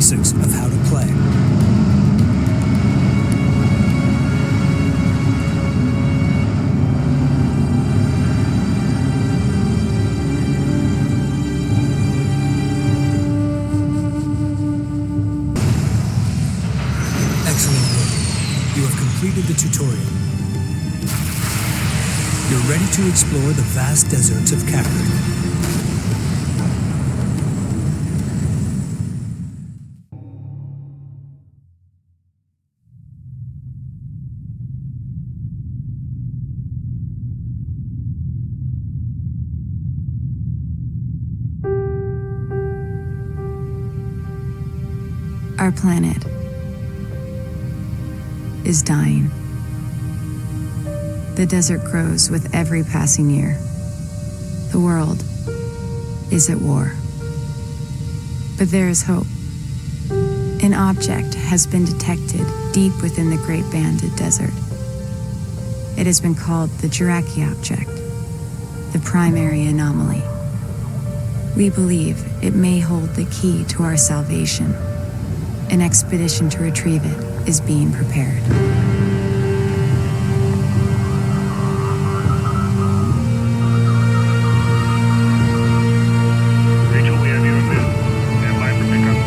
basics of how to play. Excellent work. You have completed the tutorial. You're ready to explore the vast deserts of Kharak. Our planet is dying. The desert grows with every passing year. The world is at war. But there is hope. An object has been detected deep within the Great Banded Desert. It has been called the Jaraci Object, the primary anomaly. We believe it may hold the key to our salvation. An expedition to retrieve it is being prepared. Rachel, we have you in view. Stand by for pickup.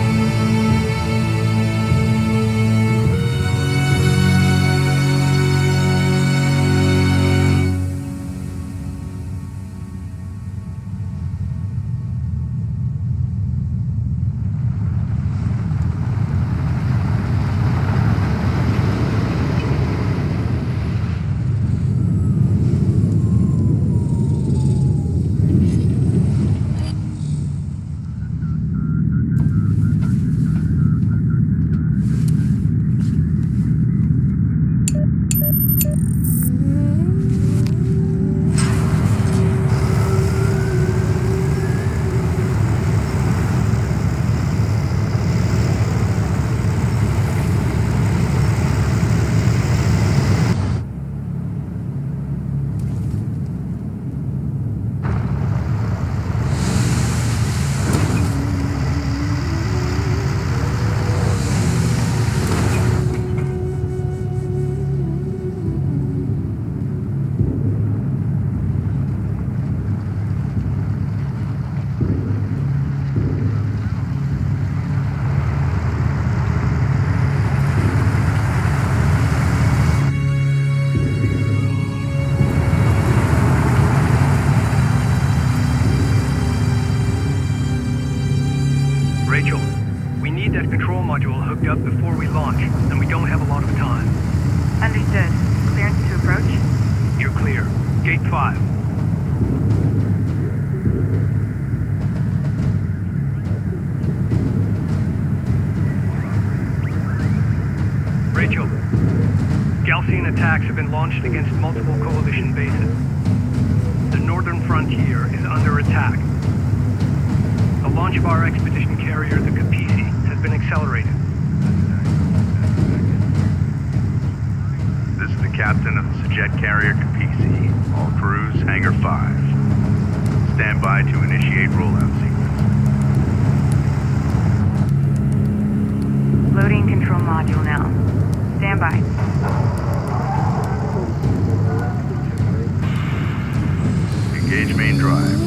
Rachel, we need that control module hooked up before we launch, and we don't have a lot of time. Understood. Clearance to approach? You're clear. Gate 5. Rachel, Gaalsien attacks have been launched against multiple coalition bases. The northern frontier is under attack. The launch of our expedition carrier, the Kapisi, has been accelerated. This is the captain of the S'jet carrier Kapisi. All crews, Hangar 5. Stand by to initiate rollout sequence. Loading control module now. Stand by. Engage main drive.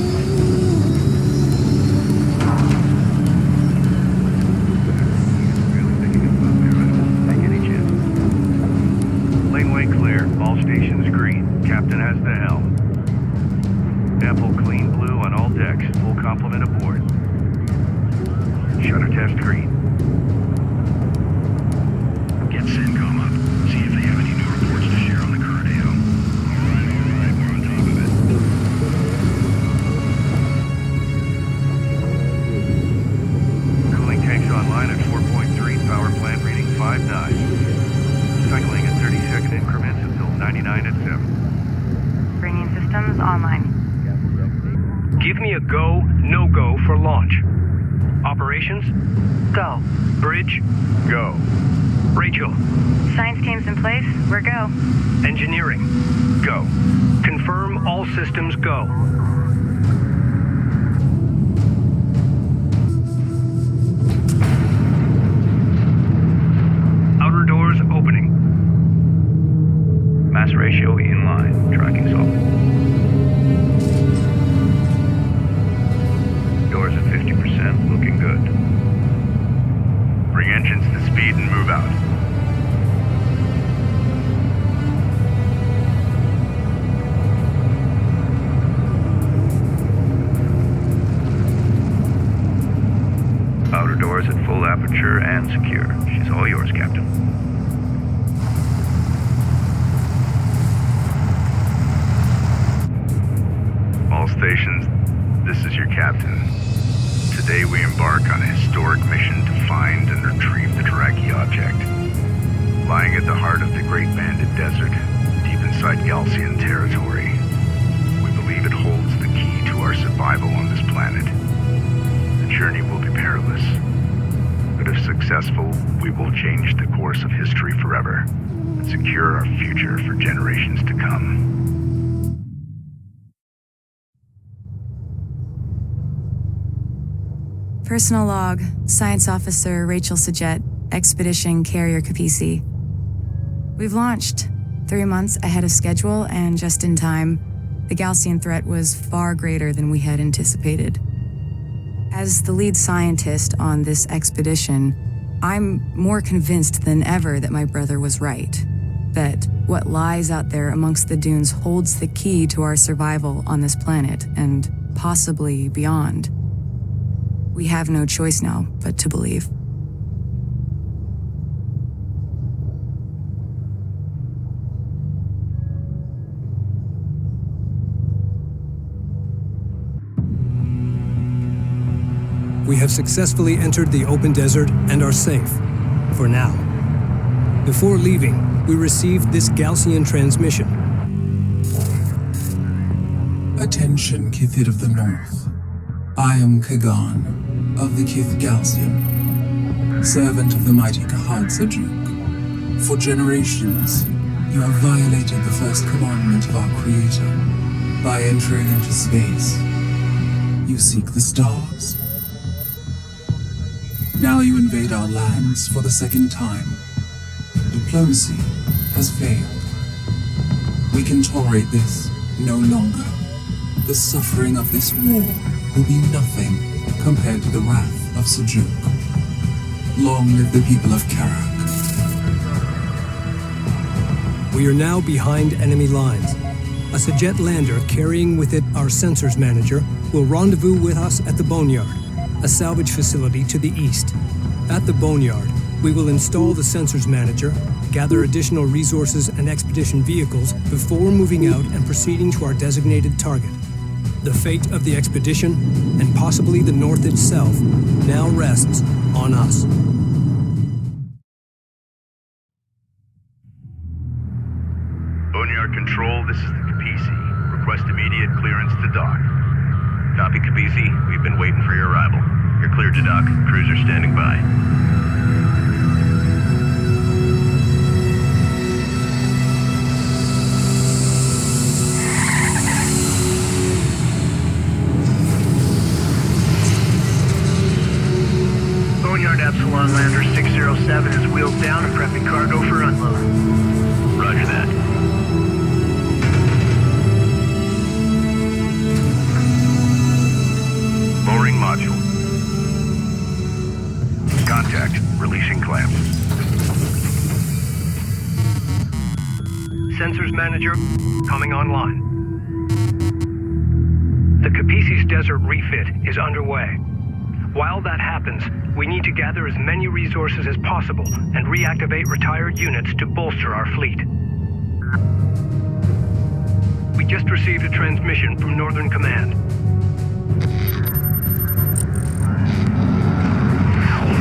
All stations green. Captain has the helm. Ample clean blue on all decks. Full complement aboard. Shutter test green. Get CENTCOM up. See if they have any new reports to share on the current AO. Alright, we're on top of it. Cooling tanks online at 4.3. Power plant reading 5.9. Cycling at 30-second increments until 99 at 7. Bringing systems online. Give me a go, no-go for launch. Operations? Go. Bridge? Go. Rachel? Science team's in place. We're go. Engineering? Go. Confirm all systems go. ratio in line. Tracking solid. Doors at 50%, looking good. Bring engines to speed and move out. Outer doors at full aperture and secure. She's all yours, Captain. All stations, this is your captain. Today we embark on a historic mission to find and retrieve the Jaraci Object. Lying at the heart of the Great Banded Desert, deep inside Gaalsien territory, we believe it holds the key to our survival on this planet. The journey will be perilous, but if successful, we will change the course of history forever and secure our future for generations to come. Personal log, Science Officer Rachel S'jet, Expedition Carrier Kapisi. We've launched 3 months ahead of schedule and just in time. The Gaalsien threat was far greater than we had anticipated. As the lead scientist on this expedition, I'm more convinced than ever that my brother was right. That what lies out there amongst the dunes holds the key to our survival on this planet and possibly beyond. We have no choice now but to believe. We have successfully entered the open desert and are safe, for now. Before leaving, we received this Gaalsien transmission. Attention, Kiithid of the North. I am Kagan of the Kiith Gaalsien, servant of the mighty Sajuuk. For generations, you have violated the first commandment of our Creator. By entering into space, you seek the stars. Now you invade our lands for the second time. Diplomacy has failed. We can tolerate this no longer. The suffering of this war will be nothing compared to the wrath of Sajuuk. Long live the people of Kharak. We are now behind enemy lines. A S'jet lander carrying with it our sensors manager will rendezvous with us at the Boneyard, a salvage facility to the east. At the Boneyard, we will install the sensors manager, gather additional resources and expedition vehicles before moving out and proceeding to our designated target. The fate of the expedition, and possibly the North itself, now rests on us. Boneyard Control, this is the Kapisi. Request immediate clearance to dock. Copy, Kapisi. We've been waiting for your arrival. You're cleared to dock. Crews are standing by. Boneyard Epsilon Lander 607 is wheeled down and prepping cargo for unload. Roger that. Lowering module. Contact. Releasing clamps. Sensors manager coming online. The Kapisi's desert refit is underway. While that happens, we need to gather as many resources as possible and reactivate retired units to bolster our fleet. We just received a transmission from Northern Command.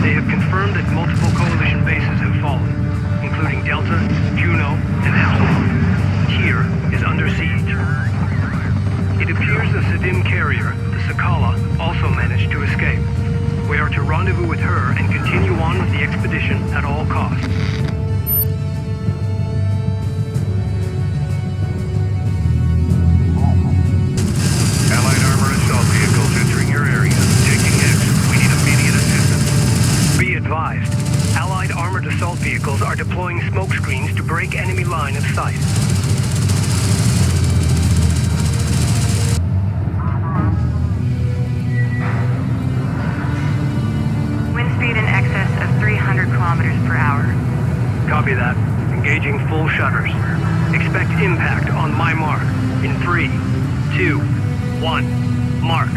They have confirmed that multiple coalition bases have fallen, including Delta, Juno, and Epsilon. Tyr is under siege. It appears the Sidim carrier, the Sakala, also managed to escape. We are to rendezvous with her and continue on with the expedition at all costs. Allied armor assault vehicles entering your area. Taking X. We need immediate assistance. Be advised, Allied armored assault vehicles are deploying smoke screens to break enemy line of sight. Copy that. Engaging full shutters. Expect impact on my mark. In 3, 2, 1, mark.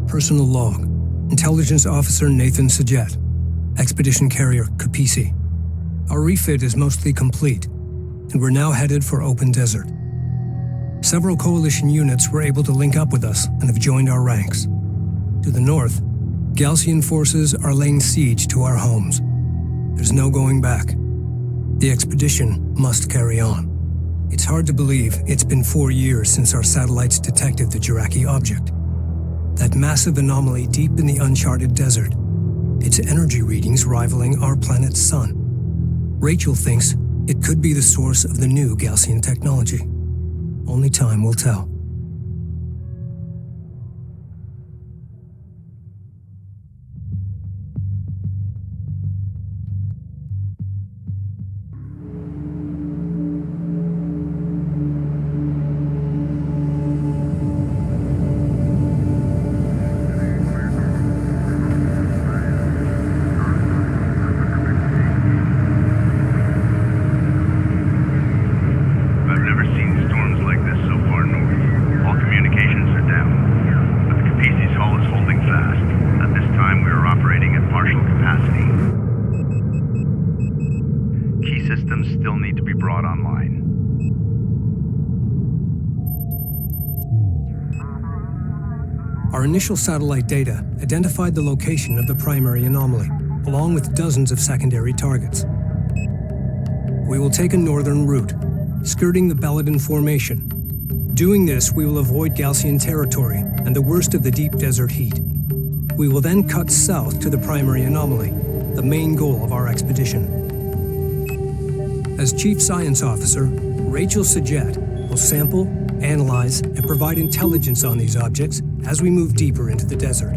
Personal log. Intelligence Officer Nathan S'jet. Expedition Carrier Kapisi. Our refit is mostly complete, and we're now headed for open desert. Several coalition units were able to link up with us and have joined our ranks. To the north, Gaalsien forces are laying siege to our homes. There's no going back. The expedition must carry on. It's hard to believe it's been 4 years since our satellites detected the Jaraci Object. That massive anomaly deep in the uncharted desert. Its energy readings rivaling our planet's sun. Rachel thinks it could be the source of the new Gaalsien technology. Only time will tell. Still need to be brought online. Our initial satellite data identified the location of the primary anomaly, along with dozens of secondary targets. We will take a northern route, skirting the Belladin Formation. Doing this, we will avoid Gaalsien territory and the worst of the deep desert heat. We will then cut south to the primary anomaly, the main goal of our expedition. As Chief Science Officer, Rachel S'jet will sample, analyze, and provide intelligence on these objects as we move deeper into the desert.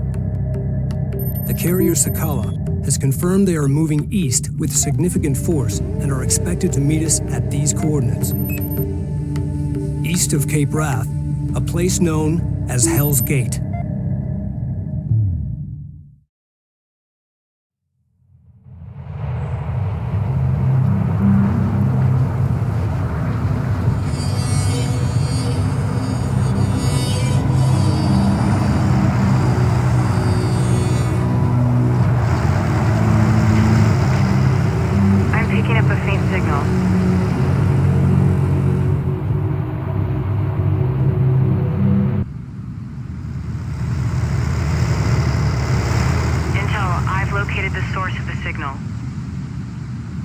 The carrier Sakala has confirmed they are moving east with significant force and are expected to meet us at these coordinates. East of Cape Wrath, a place known as Hell's Gate.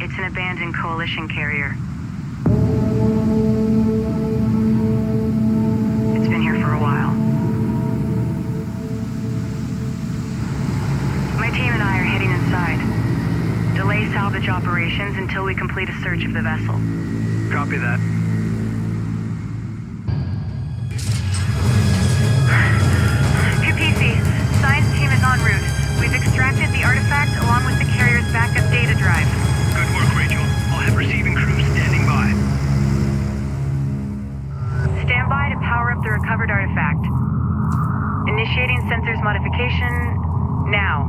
It's an abandoned coalition carrier. It's been here for a while. My team and I are heading inside. Delay salvage operations until we complete a search of the vessel. Copy that. Kapisi, science team is en route. We've extracted the artifact along with the carrier's backup data drive. Good work, Rachel. I'll have receiving crews standing by. Stand by to power up the recovered artifact. Initiating sensors modification now.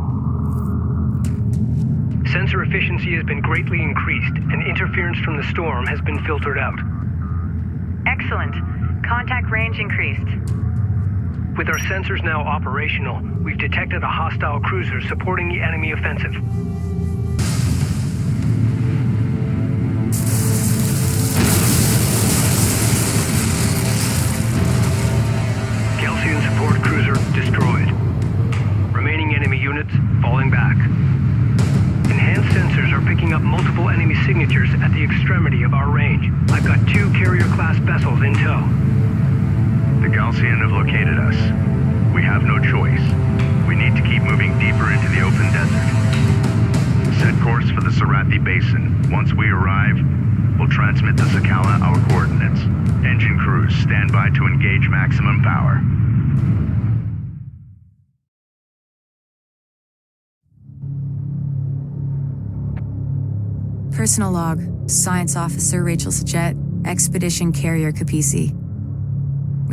Sensor efficiency has been greatly increased, and interference from the storm has been filtered out. Excellent. Contact range increased. With our sensors now operational, we've detected a hostile cruiser supporting the enemy offensive. Gaalsien support cruiser destroyed. Remaining enemy units falling back. Enhanced sensors are picking up multiple enemy signatures at the extremity of our range. I've got 2 carrier-class vessels in tow. The Gaalsien have located us. We have no choice. We need to keep moving deeper into the open desert. Set course for the Sarathi Basin. Once we arrive, we'll transmit to Sakala our coordinates. Engine crews, stand by to engage maximum power. Personal log, Science Officer Rachel S'jet, Expedition Carrier Kapisi.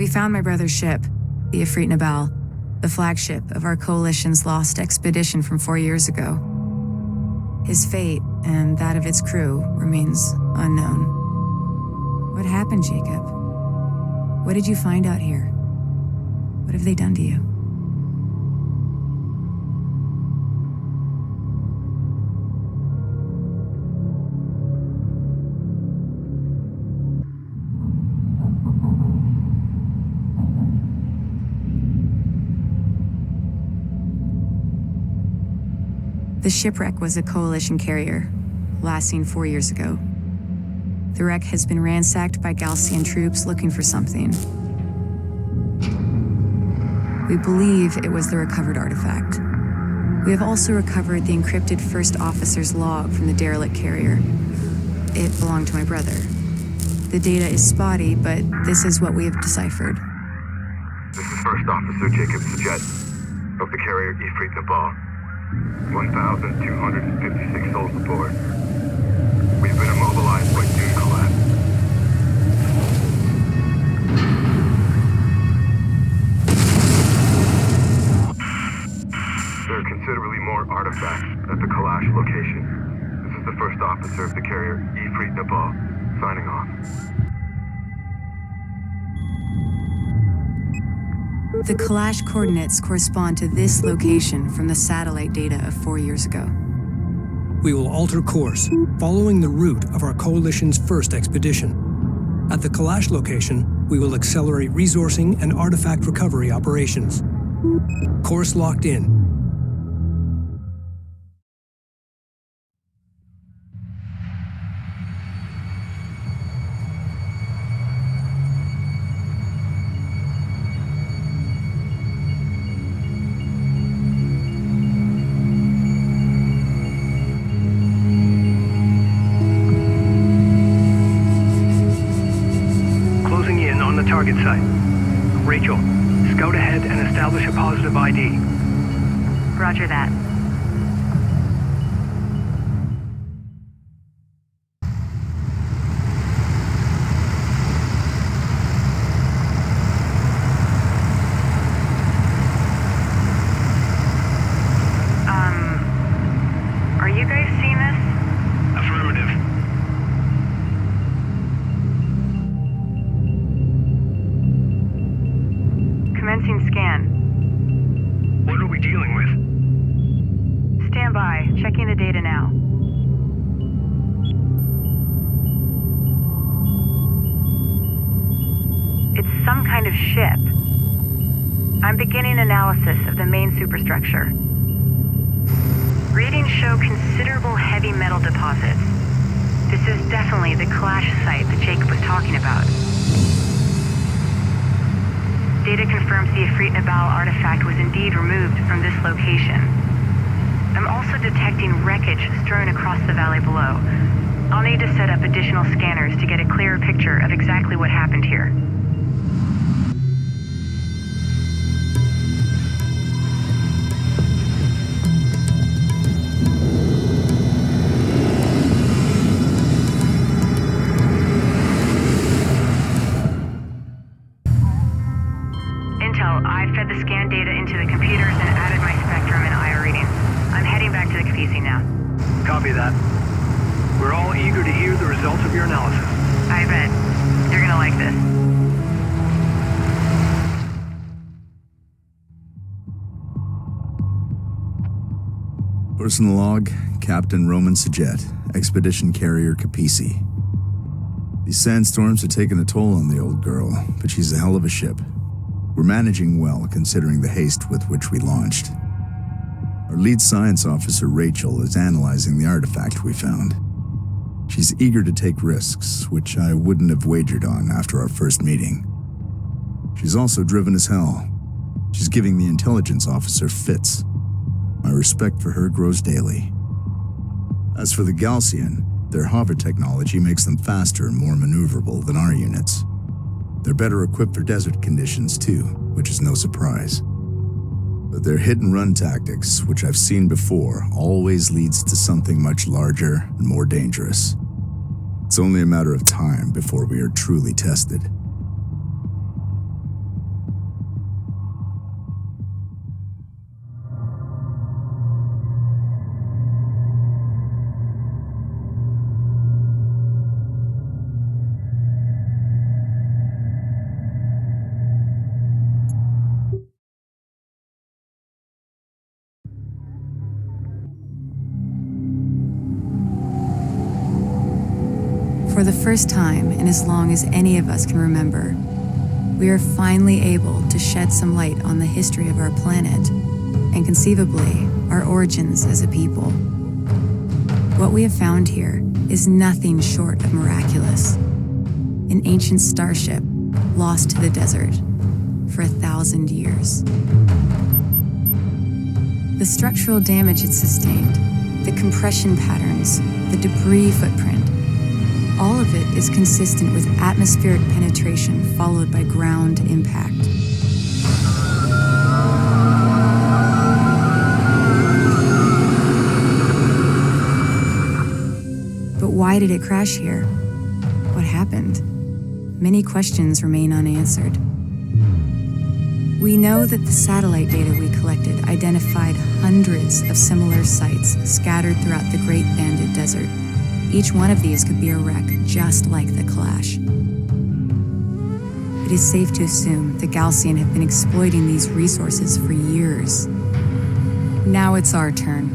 We found my brother's ship, the Ifrit Nabal, the flagship of our coalition's lost expedition from 4 years ago. His fate, and that of its crew, remains unknown. What happened, Jacob? What did you find out here? What have they done to you? The shipwreck was a coalition carrier, last seen 4 years ago. The wreck has been ransacked by Gaalsien troops looking for something. We believe it was the recovered artifact. We have also recovered the encrypted first officer's log from the derelict carrier. It belonged to my brother. The data is spotty, but this is what we have deciphered. This is First Officer Jacob S'jet of the carrier Ifrit Nabal. 1,256 souls aboard. We've been immobilized by dune collapse. There are considerably more artifacts at the Kalash location. This is the First Officer of the carrier Ifrit Nabal, signing off. The Kalash coordinates correspond to this location from the satellite data of 4 years ago. We will alter course, following the route of our coalition's first expedition. At the Kalash location, we will accelerate resourcing and artifact recovery operations. Course locked in. Target site. Rachel, scout ahead and establish a positive ID. Roger that. Are you guys seeing this? Affirmative. Commencing scan. What are we dealing with? Stand by. Checking the data now. It's some kind of ship. I'm beginning analysis of the main superstructure. Readings show considerable heavy metal deposits. This is definitely the Kalash site that Jacob was talking about. Data confirms the Ifrit Nabal artifact was indeed removed from this location. I'm also detecting wreckage strewn across the valley below. I'll need to set up additional scanners to get a clearer picture of exactly what happened here. I fed the scan data into the computers and added my spectrum and IR readings. I'm heading back to the Kapisi now. Copy that. We're all eager to hear the results of your analysis. I bet. You're gonna like this. Personal log, Captain Roman S'jet, Expedition Carrier Kapisi. These sandstorms have taken a toll on the old girl, but she's a hell of a ship. We're managing well, considering the haste with which we launched. Our lead science officer, Rachel, is analyzing the artifact we found. She's eager to take risks, which I wouldn't have wagered on after our first meeting. She's also driven as hell. She's giving the intelligence officer fits. My respect for her grows daily. As for the Gaalsien, their hover technology makes them faster and more maneuverable than our units. They're better equipped for desert conditions too, which is no surprise. But their hit-and-run tactics, which I've seen before, always leads to something much larger and more dangerous. It's only a matter of time before we are truly tested. For the first time in as long as any of us can remember, we are finally able to shed some light on the history of our planet and conceivably our origins as a people. What we have found here is nothing short of miraculous. An ancient starship lost to the desert for 1,000 years. The structural damage it sustained, the compression patterns, the debris footprint, all of it is consistent with atmospheric penetration followed by ground impact. But why did it crash here? What happened? Many questions remain unanswered. We know that the satellite data we collected identified hundreds of similar sites scattered throughout the Great Banded Desert. Each one of these could be a wreck just like the Clash. It is safe to assume the Gaalsien have been exploiting these resources for years. Now it's our turn.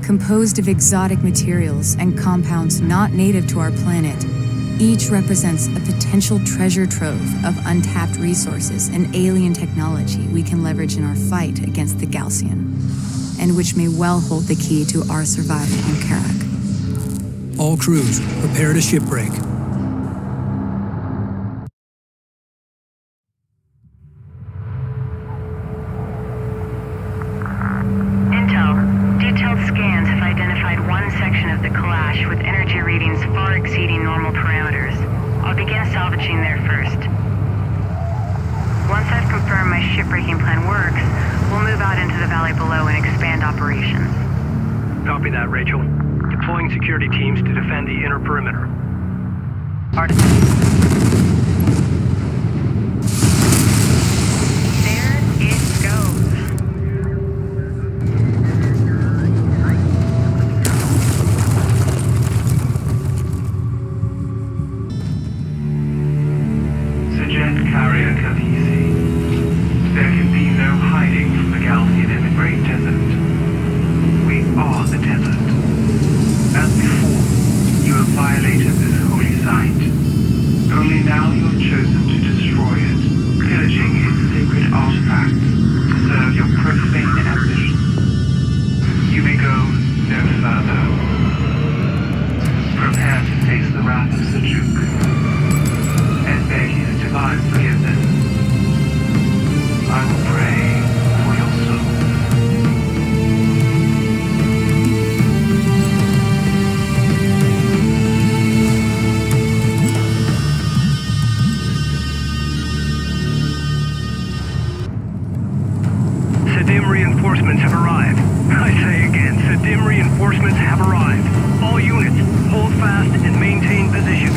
Composed of exotic materials and compounds not native to our planet, each represents a potential treasure trove of untapped resources and alien technology we can leverage in our fight against the Gaalsien, and which may well hold the key to our survival on Kharak. All crews, prepare to shipbreak. Intel. Detailed scans have identified one section of the Clash with energy readings far exceeding normal parameters. I'll begin salvaging there first. Once I've confirmed my shipbreaking plan works, we'll move out into the valley below and expand operations. Copy that, Rachel. Deploying security teams to defend the inner perimeter. There it goes. S'jet carrier Kapisi. There can be no hiding from the Gaalsien in the Great Desert. We are the desert. As before, you have violated this holy site. Only now you have chosen to destroy it, pillaging its sacred artifacts to serve your profane ambitions. You may go no further. Prepare to face the wrath of Sajuuk and beg his divine forgiveness. I will pray for your soul. Sadim reinforcements have arrived. I say again, Sadim reinforcements have arrived. All units, hold fast and maintain position.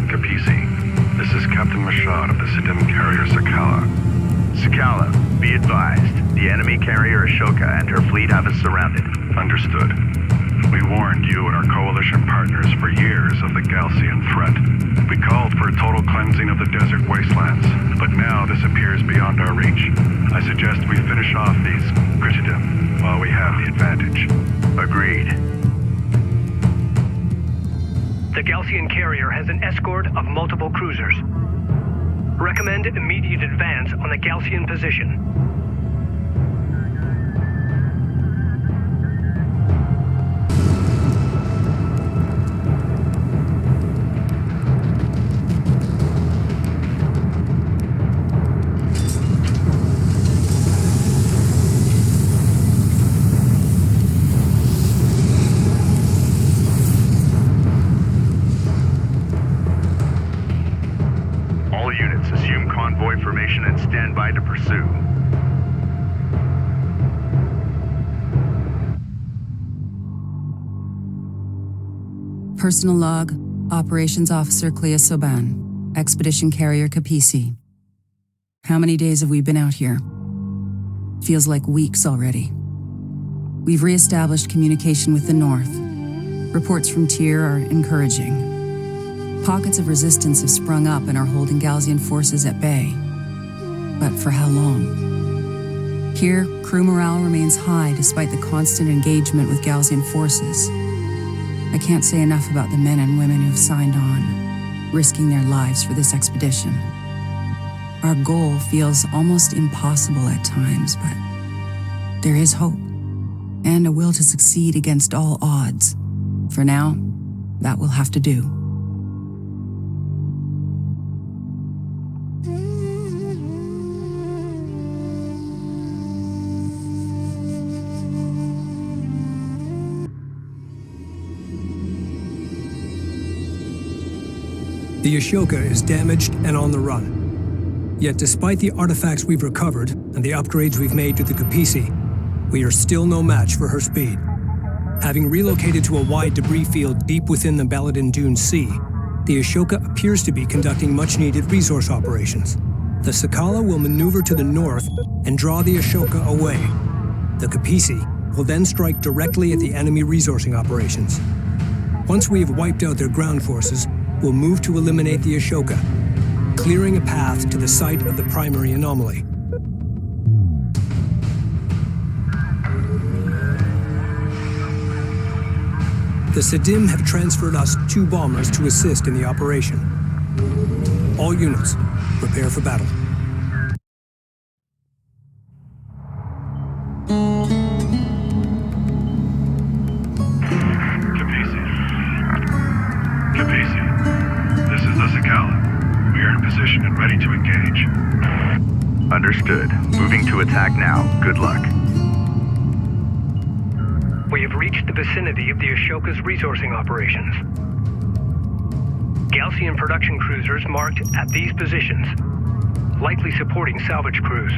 Kapisi, this is Captain Mashad of the Sadim carrier Sakala. Sakala, be advised. The enemy carrier Ashoka and her fleet have us surrounded. Understood. We warned you and our coalition partners for years of the Gaalsien threat. We called for a total cleansing of the desert wastelands, but now this appears beyond our reach. I suggest we finish off these Kiithid while we have the advantage. Agreed. The Gaalsien carrier has an escort of multiple cruisers. Recommend immediate advance on the Gaalsien position. All units assume convoy formation and stand by to pursue. Personal log, Operations Officer Clea Soban, Expedition Carrier Kapisi. How many days have we been out here? Feels like weeks already. We've re-established communication with the North. Reports from Tyr are encouraging. Pockets of resistance have sprung up and are holding Gaalsien forces at bay. But for how long? Here, crew morale remains high despite the constant engagement with Gaalsien forces. I can't say enough about the men and women who've signed on, risking their lives for this expedition. Our goal feels almost impossible at times, but there is hope, and a will to succeed against all odds. For now, that will have to do. The Ashoka is damaged and on the run. Yet despite the artifacts we've recovered and the upgrades we've made to the Kapisi, we are still no match for her speed. Having relocated to a wide debris field deep within the Baladin Dune Sea, the Ashoka appears to be conducting much-needed resource operations. The Sakala will maneuver to the north and draw the Ashoka away. The Kapisi will then strike directly at the enemy resourcing operations. Once we have wiped out their ground forces, we'll move to eliminate the Ashoka, clearing a path to the site of the primary anomaly. The Sadim have transferred us 2 bombers to assist in the operation. All units, prepare for battle. And ready to engage. Understood. Moving to attack now. Good luck. We have reached the vicinity of the Ashoka's resourcing operations. Gaalsien production cruisers marked at these positions, likely supporting salvage crews.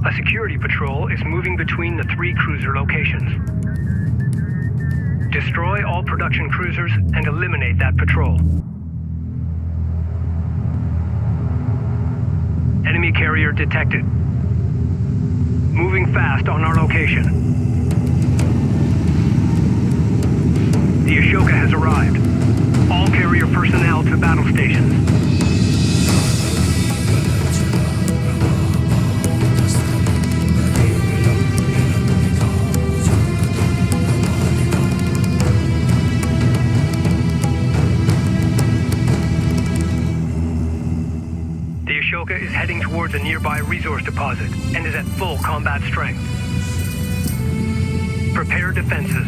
A security patrol is moving between the 3 cruiser locations. Destroy all production cruisers and eliminate that patrol. Enemy carrier detected. Moving fast on our location. The Ashoka has arrived. All carrier personnel to battle stations. Is heading towards a nearby resource deposit and is at full combat strength. Prepare defenses.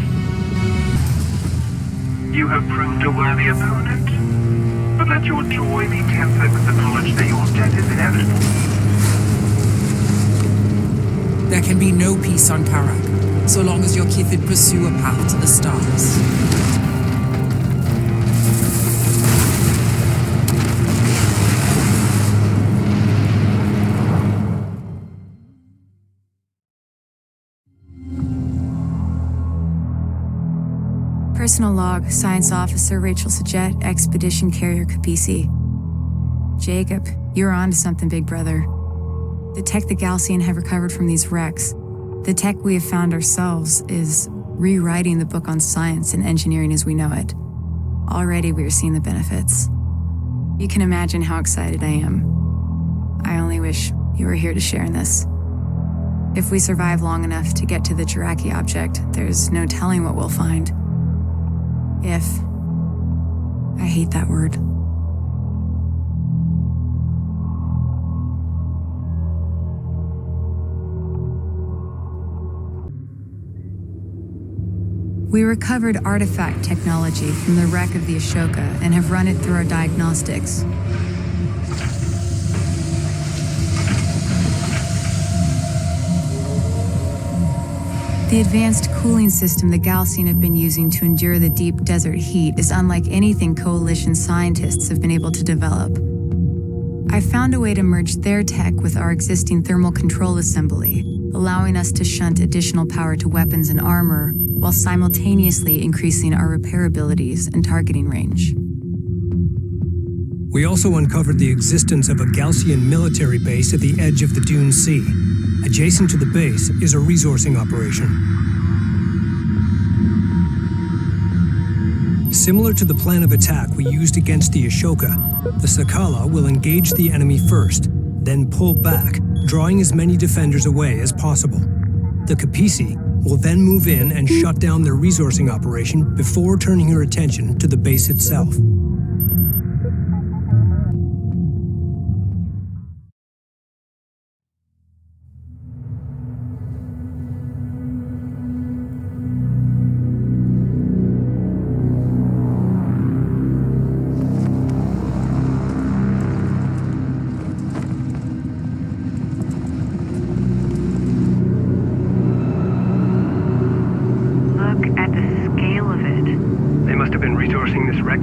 You have proved a worthy opponent, but let your joy be tempered with the knowledge that your death is inevitable. There can be no peace on Kharak, so long as your Kiithid pursue a path to the stars. Personal log, Science Officer Rachel S'jet, Expedition Carrier Kapisi. Jacob, you're on to something, big brother. The tech the Gaalsien have recovered from these wrecks, the tech we have found ourselves, is rewriting the book on science and engineering as we know it. Already we are seeing the benefits. You can imagine how excited I am. I only wish you were here to share in this. If we survive long enough to get to the Jaraci Object, there's no telling what we'll find. If. I hate that word. We recovered artifact technology from the wreck of the Ashoka and have run it through our diagnostics. The advanced cooling system the Gaalsien have been using to endure the deep desert heat is unlike anything Coalition scientists have been able to develop. I found a way to merge their tech with our existing thermal control assembly, allowing us to shunt additional power to weapons and armor, while simultaneously increasing our repair abilities and targeting range. We also uncovered the existence of a Gaalsien military base at the edge of the Dune Sea. Adjacent to the base is a resourcing operation. Similar to the plan of attack we used against the Ashoka, the Sakala will engage the enemy first, then pull back, drawing as many defenders away as possible. The Kapisi will then move in and shut down their resourcing operation before turning her attention to the base itself.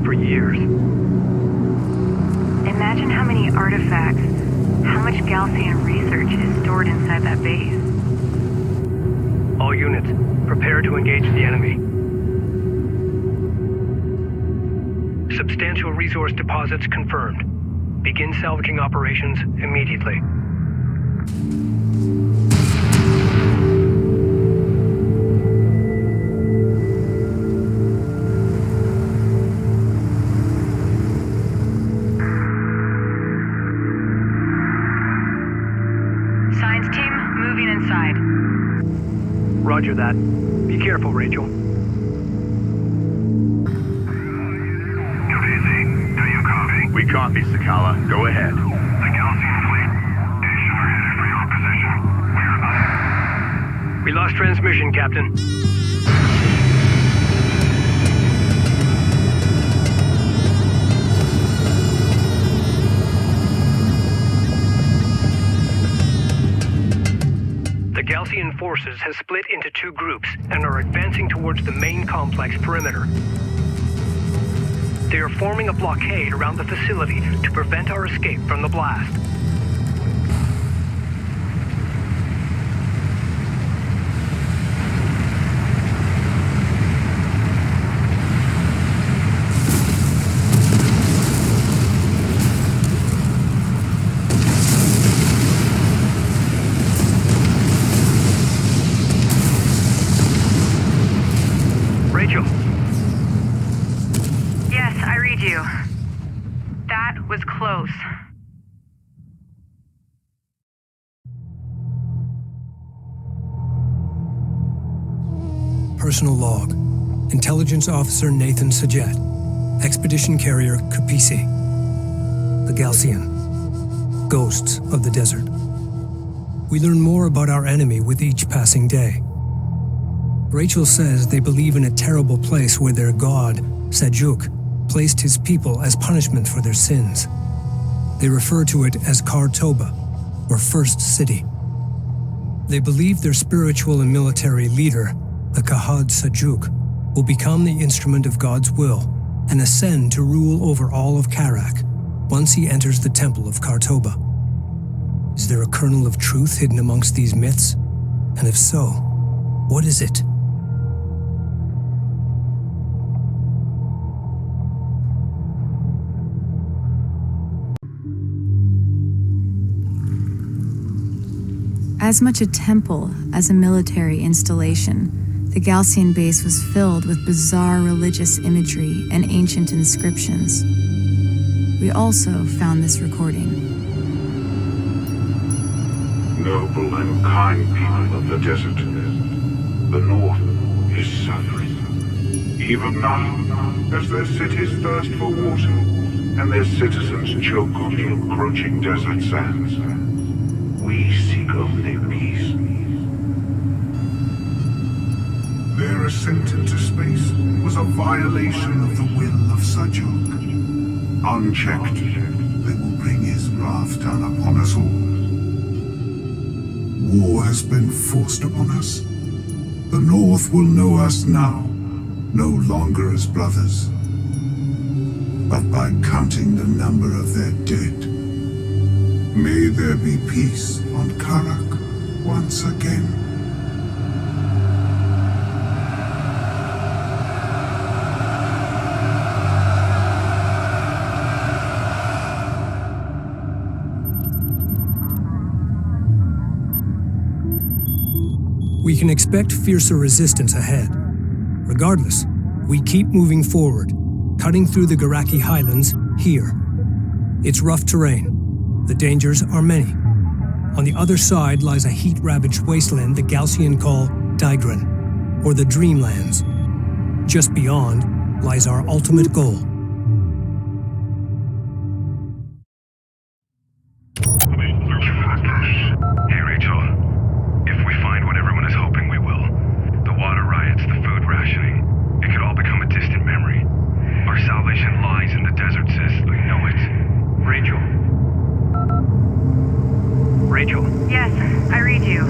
For years. Imagine how many artifacts, how much Gaalsien research is stored inside that base. All units, prepare to engage the enemy. Substantial resource deposits confirmed. Begin salvaging operations immediately. Roger that. Be careful, Rachel. Kapisi, do you copy? We copy, Sakala. Go ahead. The Gaalsien fleet is headed for your position. We lost transmission, Captain. The Gaalsien forces have split into two groups and are advancing towards the main complex perimeter. They are forming a blockade around the facility to prevent our escape from the blast. Was close. Personal log. Intelligence Officer Nathan S'jet. Expedition Carrier Kapisi. The Gaalsien. Ghosts of the desert. We learn more about our enemy with each passing day. Rachel says they believe in a terrible place where their god, Sajuuk, placed his people as punishment for their sins. They refer to it as Khar-Toba, or First City. They believe their spiritual and military leader, the Kahad Sajuuk, will become the instrument of God's will and ascend to rule over all of Kharak once he enters the temple of Khar-Toba. Is there a kernel of truth hidden amongst these myths? And if so, what is it? As much a temple as a military installation, the Gaalsien base was filled with bizarre religious imagery and ancient inscriptions. We also found this recording. Noble and kind people of the desert, the North is suffering. Even now, as their cities thirst for water and their citizens choke on the encroaching desert sands, we seek only peace. Their ascent into space was a violation of the will of Sajuuk. Unchecked, they will bring his wrath down upon us all. War has been forced upon us. The North will know us now, no longer as brothers, but by counting the number of their dead. May there be peace on Kharak once again. We can expect fiercer resistance ahead. Regardless, we keep moving forward, cutting through the Jaraci highlands here. It's rough terrain. The dangers are many. On the other side lies a heat-ravaged wasteland the Gaalsien call Digran, or the Dreamlands. Just beyond lies our ultimate goal. Hey, Rachel. If we find what everyone is hoping we will, the water riots, the food rationing, it could all become a distant memory. Our salvation lies in the desert, sis. I know it. Rachel. Rachel. Yes, I read you.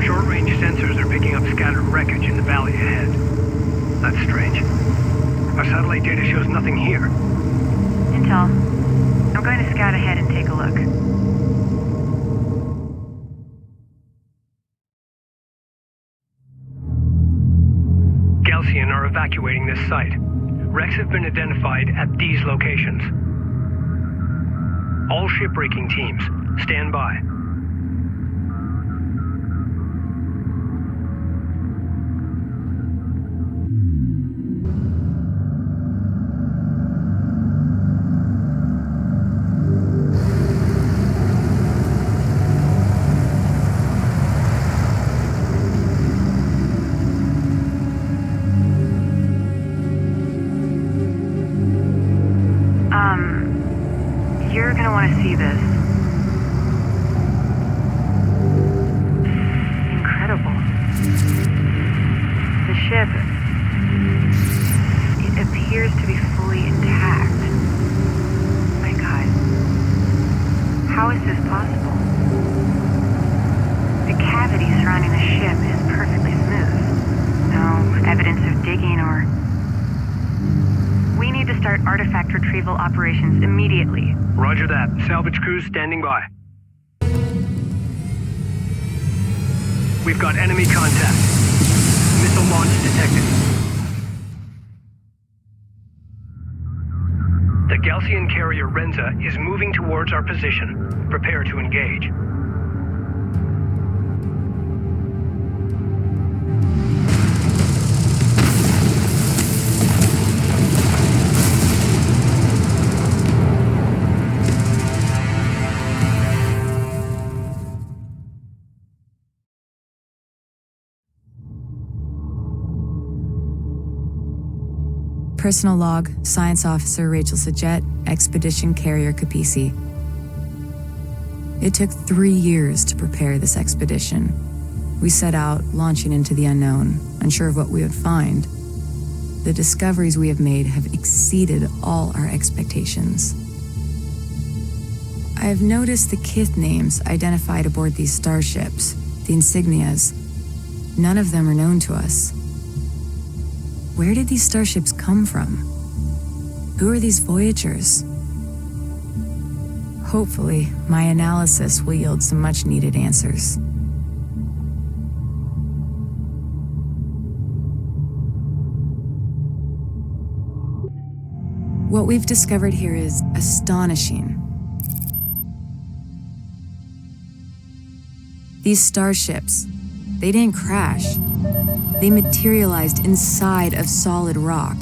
Short-range sensors are picking up scattered wreckage in the valley ahead. That's strange. Our satellite data shows nothing here. Intel. I'm going to scout ahead and take a look. Gaalsien are evacuating this site. Wrecks have been identified at these locations. All shipbreaking teams, stand by. You're gonna want to see this. Incredible. The ship, it appears to be fully intact. My God. How is this possible? The cavity surrounding the ship is perfectly smooth. No evidence of digging or... We need to start artifact retrieval operations immediately. Roger that. Salvage crews standing by. We've got enemy contact. Missile launch detected. The Gaalsien carrier Renza is moving towards our position. Prepare to engage. Personal log, Science Officer Jaraci Object, Expedition Carrier Kapisi. It took 3 years to prepare this expedition. We set out, launching into the unknown, unsure of what we would find. The discoveries we have made have exceeded all our expectations. I have noticed the Kiith names identified aboard these starships, the insignias. None of them are known to us. Where did these starships come from? Who are these Voyagers? Hopefully, my analysis will yield some much-needed answers. What we've discovered here is astonishing. These starships, they didn't crash. They materialized inside of solid rock.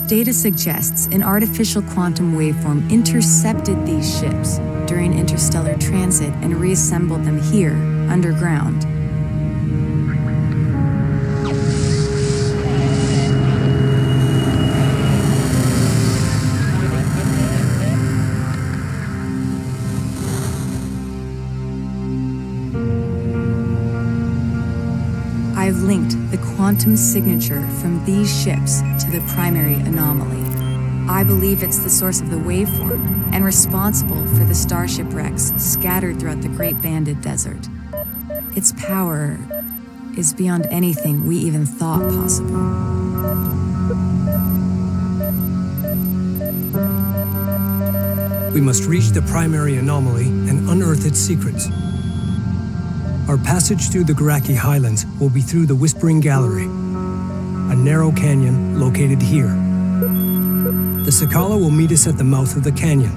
Data suggests an artificial quantum waveform intercepted these ships during interstellar transit and reassembled them here, underground. I've linked the quantum signature from these ships to the primary anomaly. I believe it's the source of the waveform and responsible for the starship wrecks scattered throughout the Great Banded Desert. Its power is beyond anything we even thought possible. We must reach the primary anomaly and unearth its secrets. Our passage through the Jaraci highlands will be through the Whispering Gallery, a narrow canyon located here. The Sakala will meet us at the mouth of the canyon,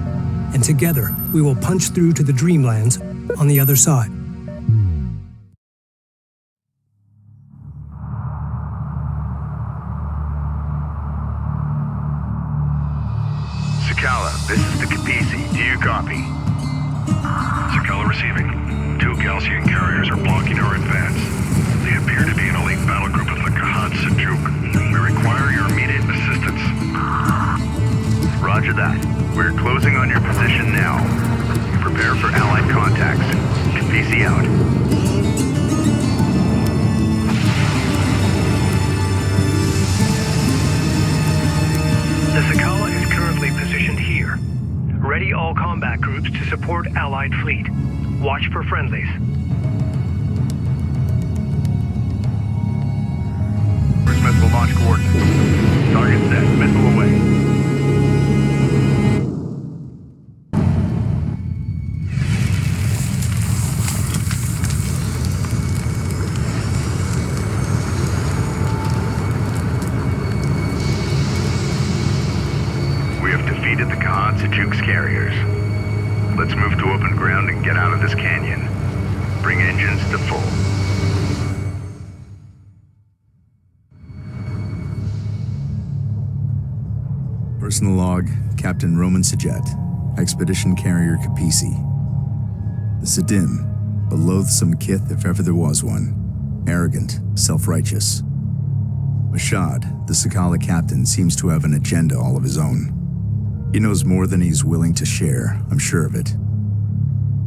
and together we will punch through to the Dreamlands on the other side. Copy. Sakala receiving. 2 Gaalsien carriers are blocking our advance. They appear to be an elite battle group of the Sajuuk. We require your immediate assistance. Roger that. We're closing on your position now. Prepare for Allied contacts. Kapisi out. The Sakala is currently positioned here. Ready all combat groups to support Allied fleet. Watch for friendlies. First missile launch coordinates. Target set. Missile away. Sajuuk's carriers. Let's move to open ground and get out of this canyon. Bring engines to full. Personal log, Captain Roman S'jet, Expedition Carrier Kapisi. The Sadim, a loathsome Kiith if ever there was one. Arrogant, self-righteous. Mashad, the Sakala captain, seems to have an agenda all of his own. He knows more than he's willing to share, I'm sure of it.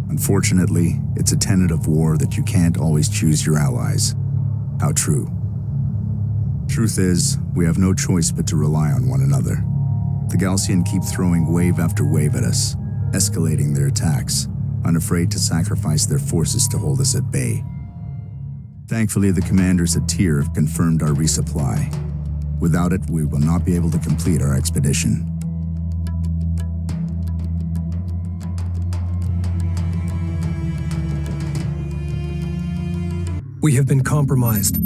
Unfortunately, it's a tenet of war that you can't always choose your allies. How true. Truth is, we have no choice but to rely on one another. The Gaalsien keep throwing wave after wave at us, escalating their attacks, unafraid to sacrifice their forces to hold us at bay. Thankfully, the commanders at Tyr have confirmed our resupply. Without it, we will not be able to complete our expedition. We have been compromised.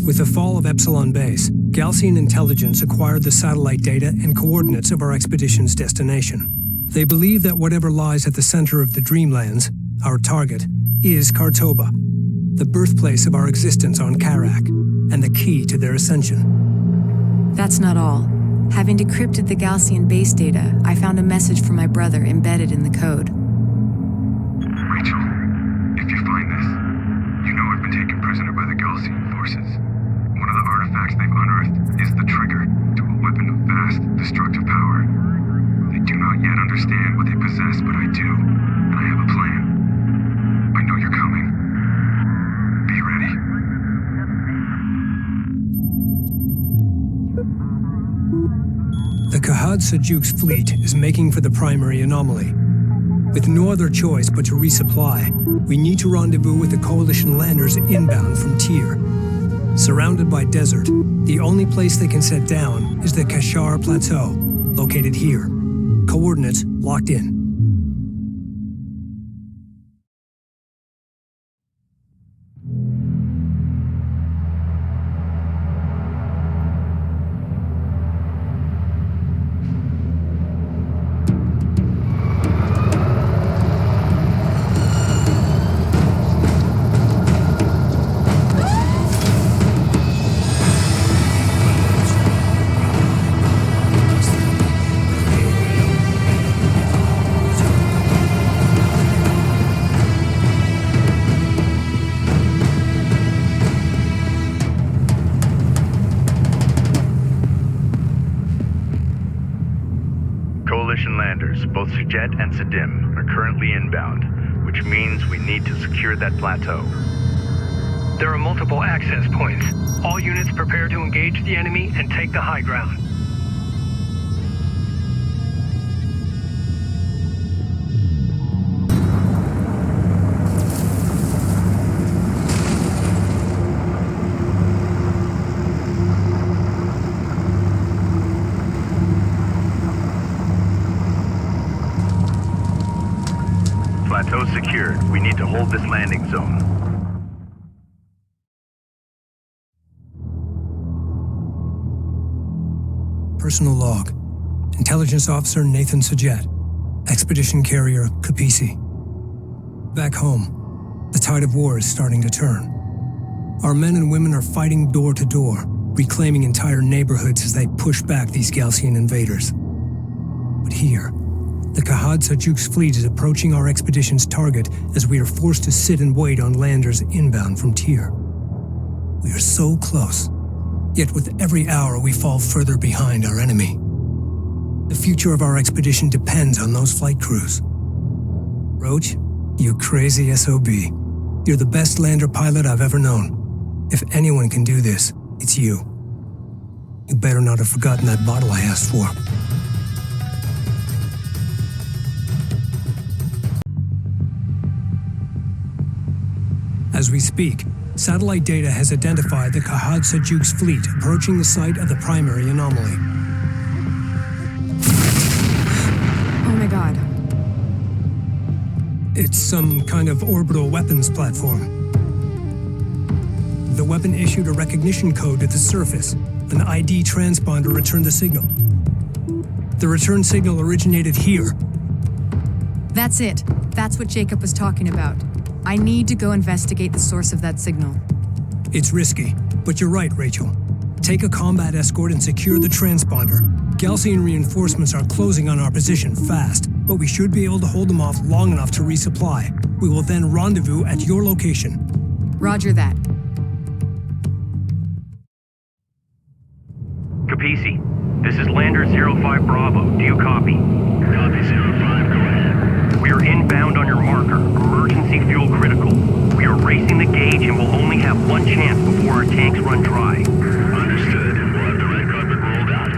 With the fall of Epsilon Base, Gaalsien intelligence acquired the satellite data and coordinates of our expedition's destination. They believe that whatever lies at the center of the Dreamlands, our target, is Khar-Toba, the birthplace of our existence on Kharak, and the key to their ascension. That's not all. Having decrypted the Gaalsien base data, I found a message from my brother embedded in the code. Rachel, if you find this, you know I've been taken prisoner by the Gaalsien forces. One of the artifacts they've unearthed is the trigger to a weapon of vast, destructive power. They do not yet understand what they possess, but I do, and I have a plan. I know you're coming. Be ready. The Sajuuk's fleet is making for the primary anomaly. With no other choice but to resupply, we need to rendezvous with the Coalition landers inbound from Tyr. Surrounded by desert, the only place they can set down is the Kashar Plateau, located here. Coordinates locked in. Both S'jet and Sadim are currently inbound, which means we need to secure that plateau. There are multiple access points. All units prepare to engage the enemy and take the high ground. Plateau secured. We need to hold this landing zone. Personal log. Intelligence Officer Nathan S'jet. Expedition Carrier Kapisi. Back home, the tide of war is starting to turn. Our men and women are fighting door to door, reclaiming entire neighborhoods as they push back these Gaalsien invaders. But here, The Sajuuk's fleet is approaching our expedition's target as we are forced to sit and wait on landers inbound from Tyr. We are so close, yet with every hour we fall further behind our enemy. The future of our expedition depends on those flight crews. Roach, you crazy SOB. You're the best lander pilot I've ever known. If anyone can do this, it's you. You better not have forgotten that bottle I asked for. As we speak, satellite data has identified the Sajuuk's fleet approaching the site of the primary anomaly. Oh my god. It's some kind of orbital weapons platform. The weapon issued a recognition code to the surface. An ID transponder returned the signal. The return signal originated here. That's it. That's what Jacob was talking about. I need to go investigate the source of that signal. It's risky, but you're right, Rachel. Take a combat escort and secure the transponder. Gaalsien reinforcements are closing on our position fast, but we should be able to hold them off long enough to resupply. We will then rendezvous at your location. Roger that. Kapisi, this is Lander 05 Bravo. Do you copy? Copy 05, go ahead. We are inbound on your marker. Emergency fuel critical. We are racing the gauge and will only have one chance before our tanks run dry. Understood. We'll have the red carpet rolled out.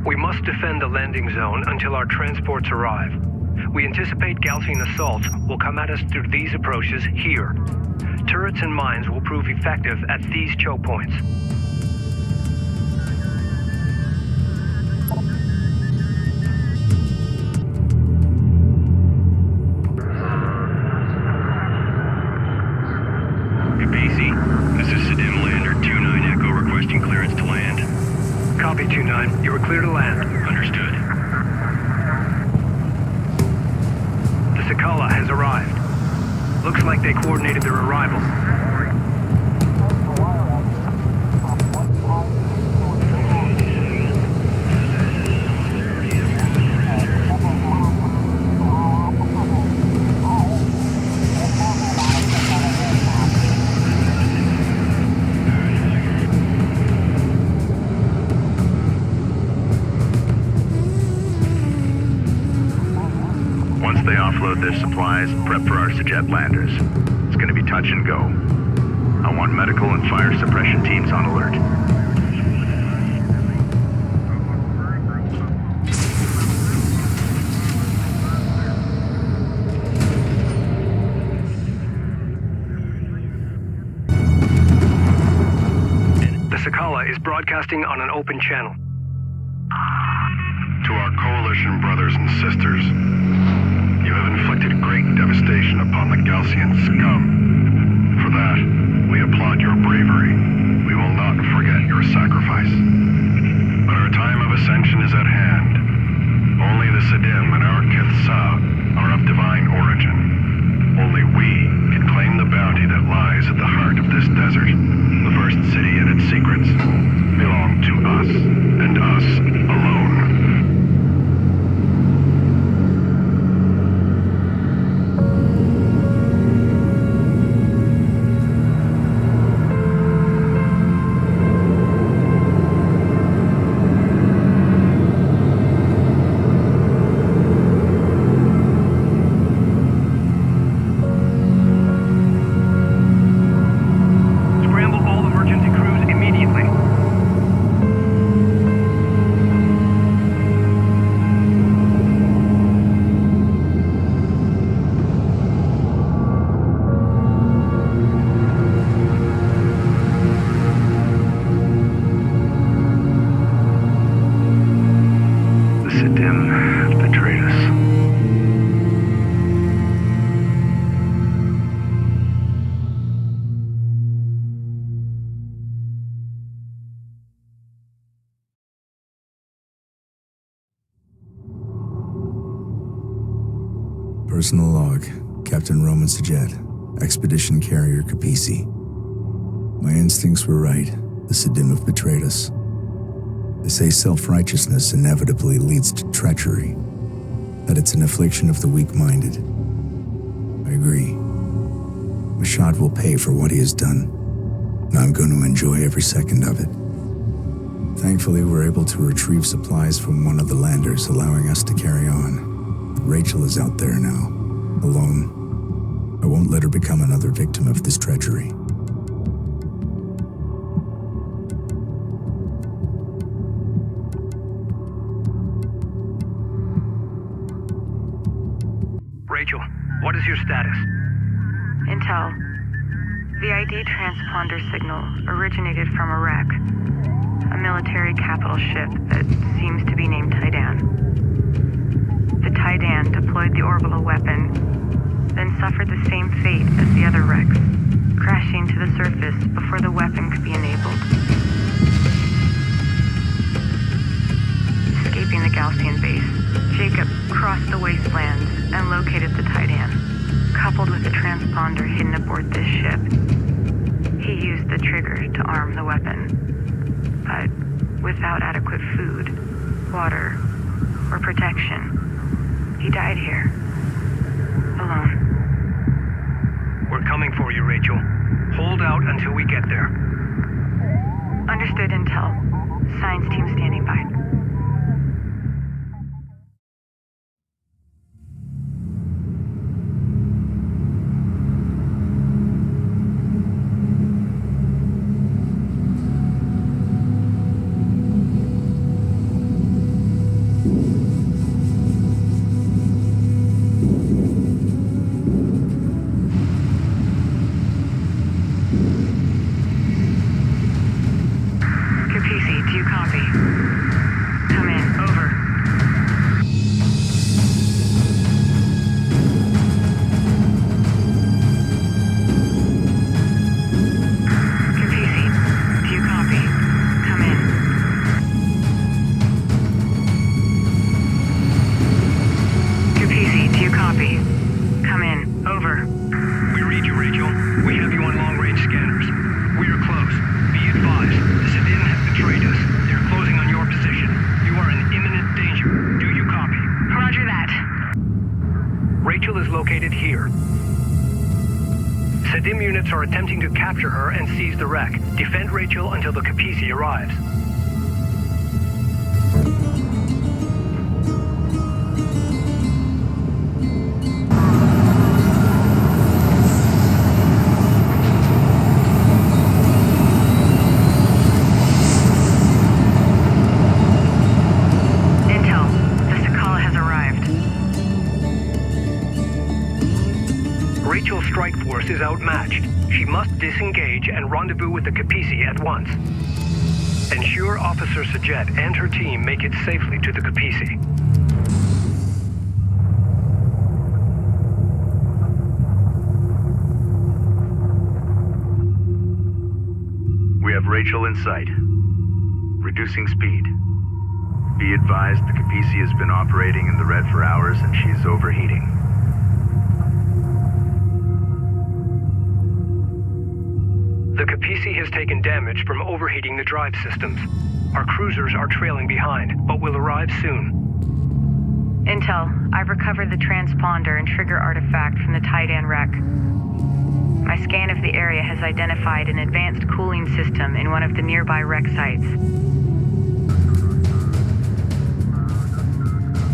We must defend the landing zone until our transports arrive. We anticipate Gaalsien assaults will come at us through these approaches here. Turrets and mines will prove effective at these choke points. Kapisi, this is Sadim Lander 29 Echo requesting clearance to land. Copy 29. You are clear to land. Understood. The Sakala has arrived. Looks like they coordinated their arrival. Once they offload their supplies, prep for our S'jet landers. It's gonna be touch and go. I want medical and fire suppression teams on alert. The Sakala is broadcasting on an open channel. To our coalition brothers and sisters, you have inflicted great devastation upon the Gaalsien scum. For that, we applaud your bravery. We will not forget your sacrifice. But our time of ascension is at hand. Only the Sadim and our Kiith are of divine origin. Only we can claim the bounty that lies at the heart of this desert. The first city and its secrets belong to us, and us alone. Personal log, Captain Roman S'jet, Expedition Carrier Kapisi. My instincts were right. The Sadim have betrayed us. They say self-righteousness inevitably leads to treachery, that it's an affliction of the weak-minded. I agree. Mashad will pay for what he has done, and I'm going to enjoy every second of it. Thankfully, we're able to retrieve supplies from one of the landers, allowing us to carry on. Rachel is out there now, alone. I won't let her become another victim of this treachery. Rachel, what is your status? Intel. The ID transponder signal originated from a wreck. A military capital ship that seems to be named Tidan. The Tidan deployed the orbital weapon, then suffered the same fate as the other wrecks, crashing to the surface before the weapon could be enabled. Escaping the Gaalsien base, Jacob crossed the wastelands and located the Tidan. Coupled with the transponder hidden aboard this ship, he used the trigger to arm the weapon. But without adequate food, water, or protection, he died here, alone. We're coming for you, Rachel. Hold out until we get there. Understood, Intel. Science team standing by. Kapisi, do you copy? Come in, over. Kapisi, do you copy? Come in. Kapisi, do you copy? Come in, over. We read you, Rachel. We have you on long-range scanners. We are close. Be advised, the Sajuuk have betrayed us. They're closing on your position. You are in imminent danger. Do you copy? Roger that. Rachel is located here. Sajuuk units are attempting to capture her and seize the wreck. Defend Rachel until the Kapisi arrives. Intel, the Sakala has arrived. Rachel's strike force is outmatched. She must disengage and rendezvous with the Kapisi at once. Ensure Officer S'jet and her team make it safely to the Kapisi. We have Rachel in sight. Reducing speed. Be advised the Kapisi has been operating in the red for hours and she is overheating. The Kapisi has taken damage from overheating the drive systems. Our cruisers are trailing behind, but will arrive soon. Intel, I've recovered the transponder and trigger artifact from the Tidan wreck. My scan of the area has identified an advanced cooling system in one of the nearby wreck sites.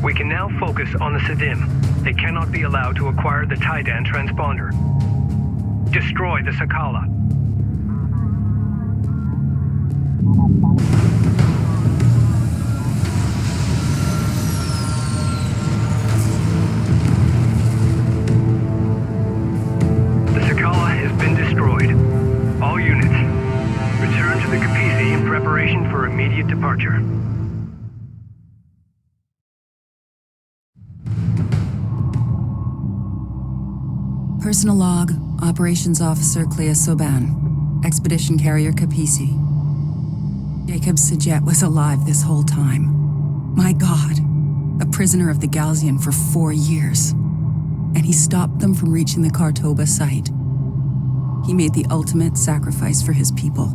We can now focus on the Sajuuk. They cannot be allowed to acquire the Tidan transponder. Destroy the Sakala. The Sakala has been destroyed. All units, return to the Kapisi in preparation for immediate departure. Personal log, Operations Officer Kiith Gaalsien, Expedition Carrier Kapisi. Jacob S'jet was alive this whole time. My God, a prisoner of the Gaalsien for 4 years. And he stopped them from reaching the Khar-Toba site. He made the ultimate sacrifice for his people.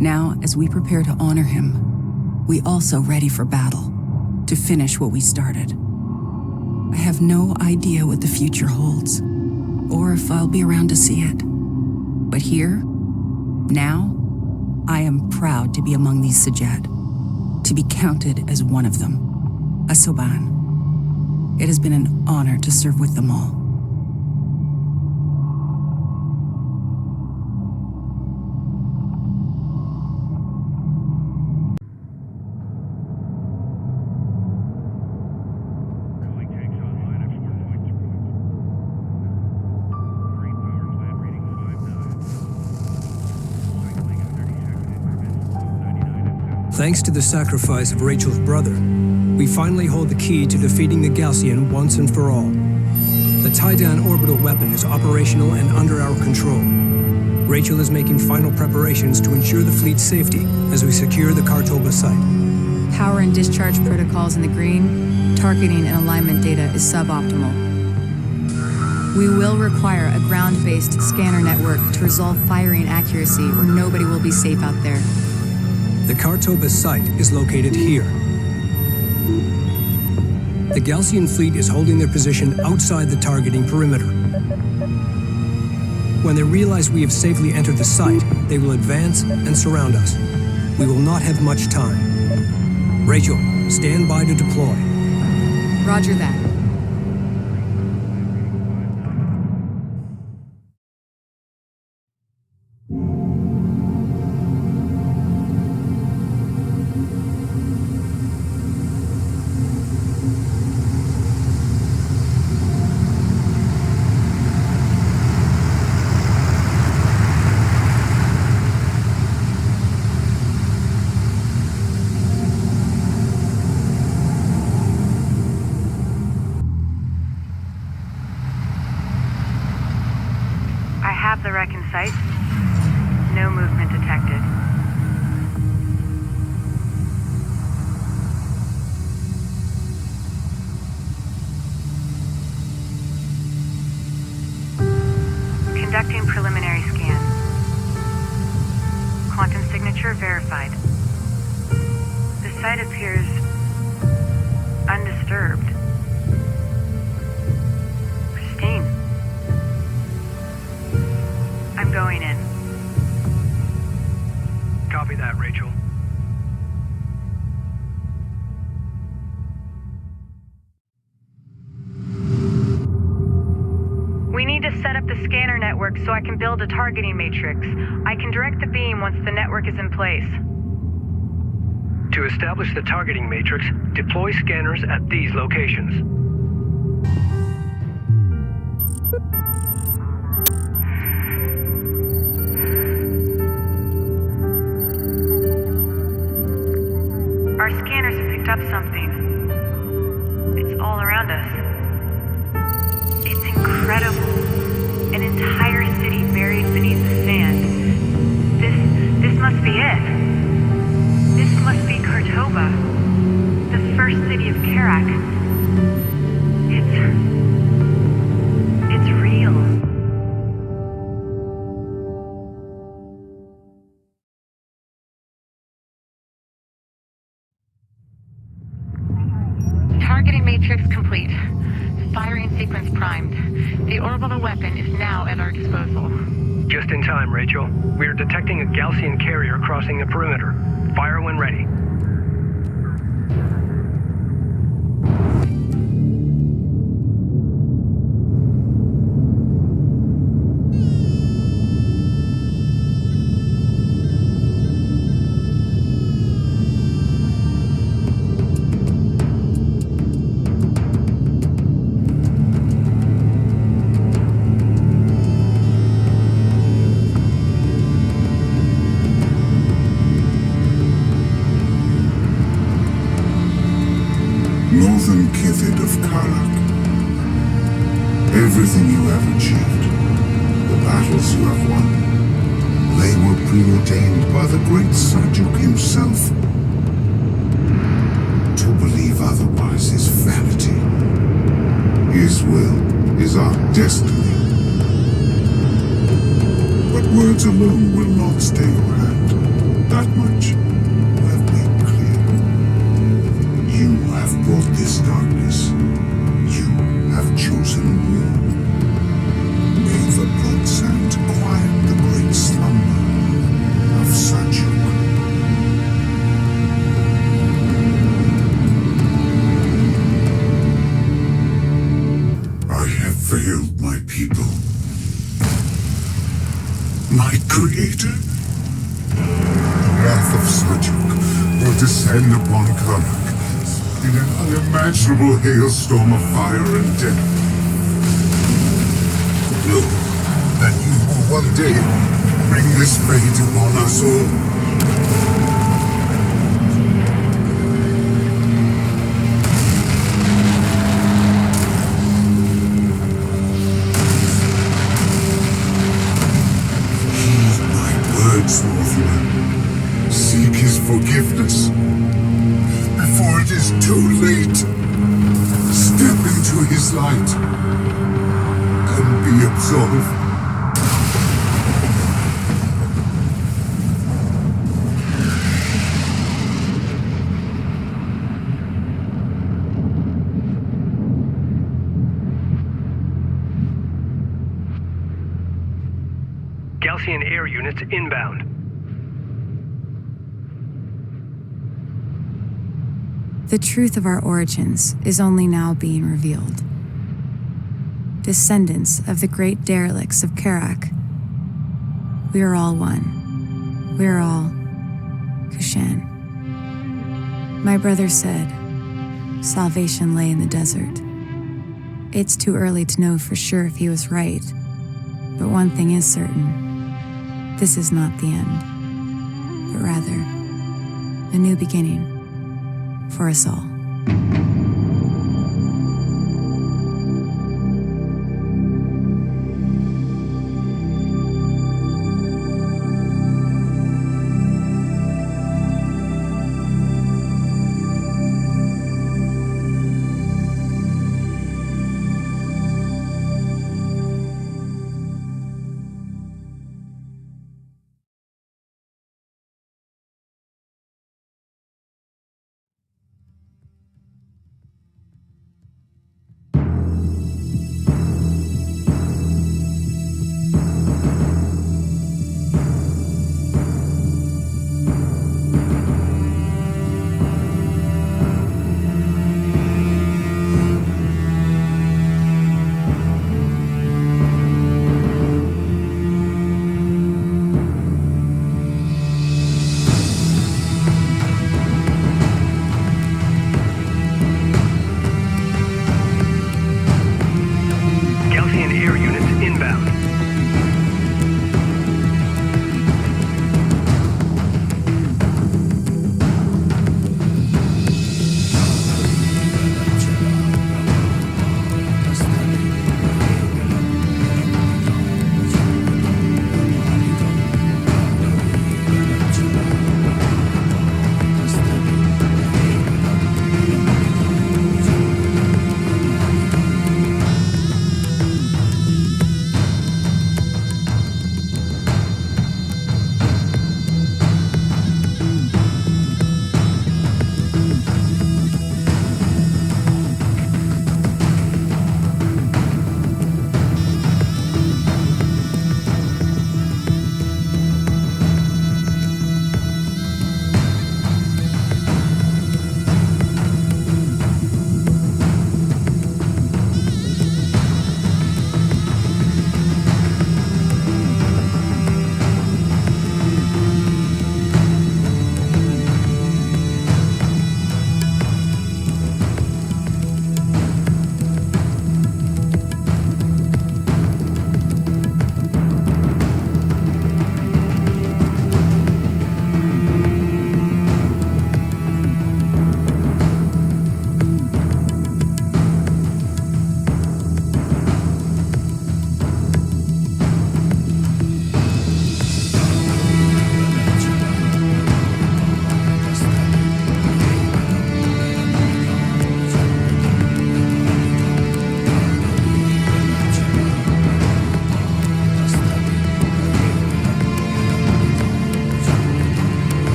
Now, as we prepare to honor him, we also ready for battle, to finish what we started. I have no idea what the future holds, or if I'll be around to see it. But here, now, I am proud to be among these S'jet, to be counted as one of them, a Soban. It has been an honor to serve with them all. Thanks to the sacrifice of Rachel's brother, we finally hold the key to defeating the Gaalsien once and for all. The Taidan orbital weapon is operational and under our control. Rachel is making final preparations to ensure the fleet's safety as we secure the Khar-Toba site. Power and discharge protocols in the green, targeting and alignment data is suboptimal. We will require a ground-based scanner network to resolve firing accuracy or nobody will be safe out there. The Khar-Toba site is located here. The Gaalsien fleet is holding their position outside the targeting perimeter. When they realize we have safely entered the site, they will advance and surround us. We will not have much time. Rachel, stand by to deploy. Roger that. The wreck in sight. No movement detected. Conducting preliminary scan. Quantum signature verified. The site appears undisturbed. Pristine. I'm going in. Copy that, Rachel. We need to set up the scanner network so I can build a targeting matrix. I can direct the beam once the network is in place. To establish the targeting matrix, deploy scanners at these locations. Our scanners have picked up something. It's all around us. It's incredible. An entire city buried beneath the sand. This must be it. This must be Khar-Toba, the first city of Kharak. It's real. Targeting matrix complete. Firing sequence primed. The orbital weapon is now at our disposal. Just in time, Rachel. We are detecting a Gaalsien carrier crossing the perimeter. Fire when ready. Northern Kiithid of Kharak. Everything you have achieved, the battles you have won, they were preordained by the great Sajuuk himself. To believe otherwise is vanity. His will is our destiny. But words alone will not stay your hand. That much you have made clear. have brought this darkness. You have chosen war. May the blood sand quiet the great slumber of Sajuuk. I have failed my people. My creator? The wrath of Sajuuk will descend upon Kharak in an unimaginable hailstorm of fire and death. Know that you will one day bring this fate upon us all. Northman, seek his forgiveness before it is too late. Step into his light and be absolved. Gaalsien air units inbound. The truth of our origins is only now being revealed. Descendants of the great derelicts of Kharak, we are all one. We are all Kushan. My brother said, salvation lay in the desert. It's too early to know for sure if he was right, but one thing is certain. This is not the end, but rather a new beginning for us all.